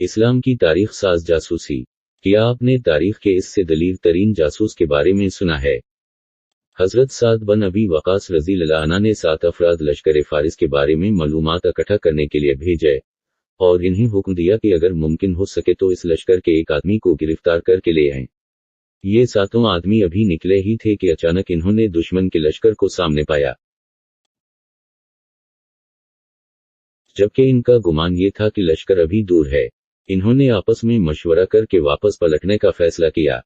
اسلام کی تاریخ ساز جاسوسی۔ کیا آپ نے تاریخ کے اس سے دلیر ترین جاسوس کے بارے میں سنا ہے؟ حضرت سعد بن ابی وقاص رضی اللہ عنہ نے 7 افراد لشکر فارس کے بارے میں معلومات اکٹھا کرنے کے لیے بھیجے اور انہیں حکم دیا کہ اگر ممکن ہو سکے تو اس لشکر کے ایک آدمی کو گرفتار کر کے لے آئیں۔ یہ 7 آدمی ابھی نکلے ہی تھے کہ اچانک انہوں نے دشمن کے لشکر کو سامنے پایا، جبکہ ان کا گمان یہ تھا کہ لشکر ابھی دور ہے۔ انہوں نے آپس میں مشورہ کر کے واپس پلٹنے کا فیصلہ کیا،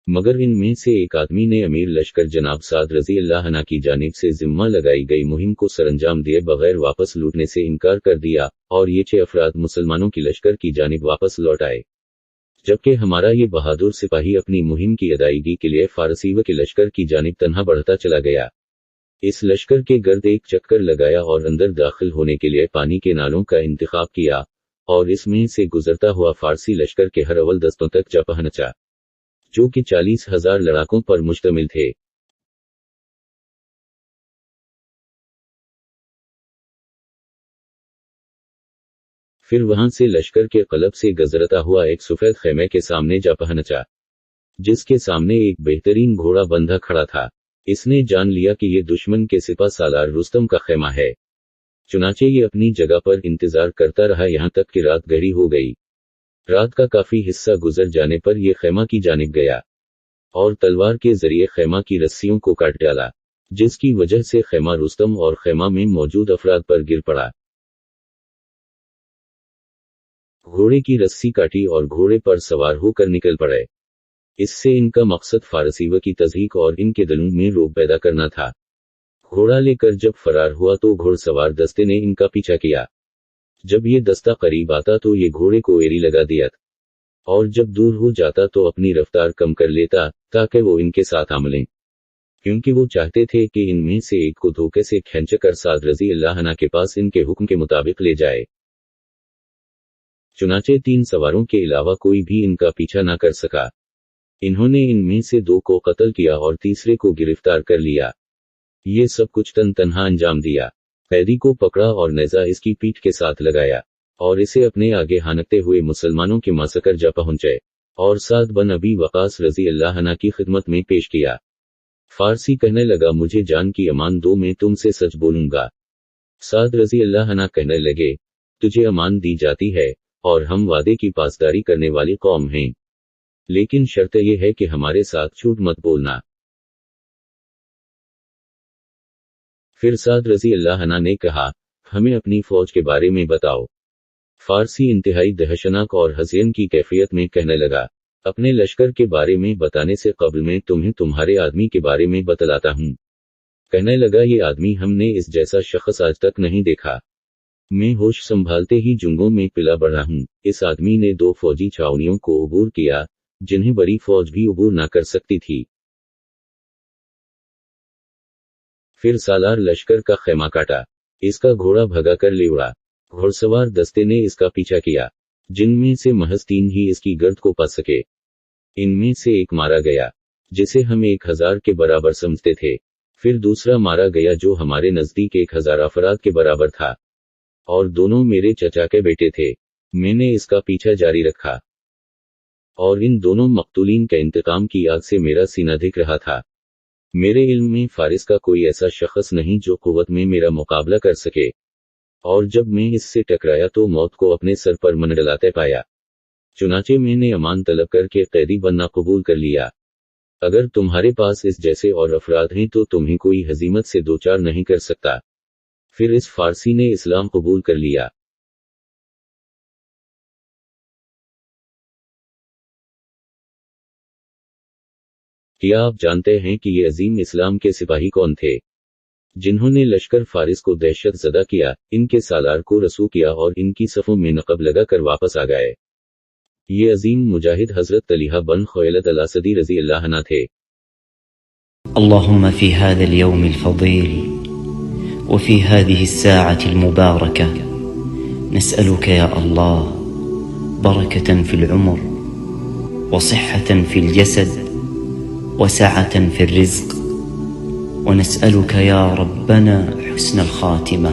مگر ان میں سے ایک آدمی نے امیر لشکر جناب سعد رضی اللہ عنہ کی جانب سے ذمہ لگائی گئی مہم کو سرانجام دیے بغیر واپس لوٹنے سے انکار کر دیا اور یہ 6 افراد مسلمانوں کی لشکر کی جانب واپس لوٹ آئے، جبکہ ہمارا یہ بہادر سپاہی اپنی مہم کی ادائیگی کے لیے فارسیوں کے لشکر کی جانب تنہا بڑھتا چلا گیا۔ اس لشکر کے گرد ایک چکر لگایا اور اندر داخل ہونے کے لیے پانی کے نالوں کا انتخاب کیا اور اس میں سے گزرتا ہوا فارسی لشکر کے ہر اول دستوں تک جا پہنچا، جو کہ 40,000 لڑاکوں پر مشتمل تھے۔ پھر وہاں سے لشکر کے قلب سے گزرتا ہوا ایک سفید خیمے کے سامنے جا پہنچا، جس کے سامنے ایک بہترین گھوڑا بندھا کھڑا تھا۔ اس نے جان لیا کہ یہ دشمن کے سپہ سالار رستم کا خیمہ ہے، چنانچہ یہ اپنی جگہ پر انتظار کرتا رہا یہاں تک کہ رات گہری ہو گئی۔ رات کا کافی حصہ گزر جانے پر یہ خیمہ کی جانب گیا اور تلوار کے ذریعے خیمہ کی رسیوں کو کاٹ ڈالا، جس کی وجہ سے خیمہ رستم اور خیمہ میں موجود افراد پر گر پڑا۔ گھوڑے کی رسی کاٹی اور گھوڑے پر سوار ہو کر نکل پڑے۔ اس سے ان کا مقصد فارسیوں کی تضحیک اور ان کے دلوں میں رعب پیدا کرنا تھا۔ گھوڑا لے کر جب فرار ہوا تو گھوڑ سوار دستے نے ان کا پیچھا کیا۔ جب یہ دستہ قریب آتا تو یہ گھوڑے کو ایری لگا دیا اور جب دور ہو جاتا تو اپنی رفتار کم کر لیتا تاکہ وہ ان کے ساتھ عملیں، کیونکہ وہ چاہتے تھے کہ ان میں سے ایک کو دھوکے سے کھینچ کر سعد رضی اللہ عنہ کے پاس ان کے حکم کے مطابق لے جائے۔ چنانچہ 3 سواروں کے علاوہ کوئی بھی ان کا پیچھا نہ کر سکا۔ انہوں نے ان میں سے 2 کو قتل کیا اور تیسرے کو گرفتار کر لیا۔ یہ سب کچھ تنہا انجام دیا۔ قیدی کو پکڑا اور نیزہ اس کی پیٹھ کے ساتھ لگایا اور اسے اپنے آگے ہانکتے ہوئے مسلمانوں کے معسکر جا پہنچے اور سعد بن ابی وقاص رضی اللہ عنہ کی خدمت میں پیش کیا۔ فارسی کہنے لگا، مجھے جان کی امان دو، میں تم سے سچ بولوں گا۔ سعد رضی اللہ عنہ کہنے لگے، تجھے امان دی جاتی ہے اور ہم وعدے کی پاسداری کرنے والی قوم ہیں، لیکن شرط یہ ہے کہ ہمارے ساتھ جھوٹ مت بولنا۔ پھر سعد رضی اللہ عنہ نے کہا، ہمیں اپنی فوج کے بارے میں بتاؤ۔ فارسی انتہائی دہشتناک اور حزین کی کیفیت میں کہنے لگا، اپنے لشکر کے بارے میں بتانے سے قبل میں تمہیں تمہارے آدمی کے بارے میں بتلاتا ہوں۔ کہنے لگا، یہ آدمی ہم نے اس جیسا شخص آج تک نہیں دیکھا۔ میں ہوش سنبھالتے ہی جنگوں میں پلا بڑھا ہوں۔ اس آدمی نے 2 فوجی چھاؤنیوں کو عبور کیا جنہیں بڑی فوج بھی عبور نہ کر سکتی تھی۔ پھر سالار لشکر کا خیمہ کاٹا، اس کا گھوڑا بھگا کر لے اڑا۔ گھوڑ سوار دستے نے اس کا پیچھا کیا، جن میں سے محض 3 ہی اس کی گرد کو پا سکے۔ ان میں سے ایک مارا گیا جسے ہم 1000 کے برابر سمجھتے تھے، پھر دوسرا مارا گیا جو ہمارے نزدیک 1000 افراد کے برابر تھا، اور دونوں میرے چچا کے بیٹے تھے۔ میں نے اس کا پیچھا جاری رکھا اور ان دونوں مقتولین کا انتقام کی آگ سے میرا سینہ دھک رہا تھا۔ میرے علم میں فارس کا کوئی ایسا شخص نہیں جو قوت میں میرا مقابلہ کر سکے، اور جب میں اس سے ٹکرایا تو موت کو اپنے سر پر منڈلاتے پایا۔ چنانچہ میں نے امان طلب کر کے قیدی بننا قبول کر لیا۔ اگر تمہارے پاس اس جیسے اور افراد ہیں تو تمہیں کوئی ہزیمت سے دوچار نہیں کر سکتا۔ پھر اس فارسی نے اسلام قبول کر لیا۔ کیا آپ جانتے ہیں کہ یہ عظیم اسلام کے سپاہی کون تھے جنہوں نے لشکر فارس کو دہشت زدہ کیا، ان کے سالار کو رسو کیا اور ان کی صفوں میں نقب لگا کر واپس آ گئے؟ یہ عظیم مجاہد حضرت طلحہ بن خویلد الاسدی رضی اللہ عنہ تھے۔ اللهم في هذا اليوم الفضيل وفي هذه الساعة المباركة نسألك يا الله بركة في العمر وصحة في الجسد وسعة في الرزق، ونسألك يا ربنا حسن الخاتمة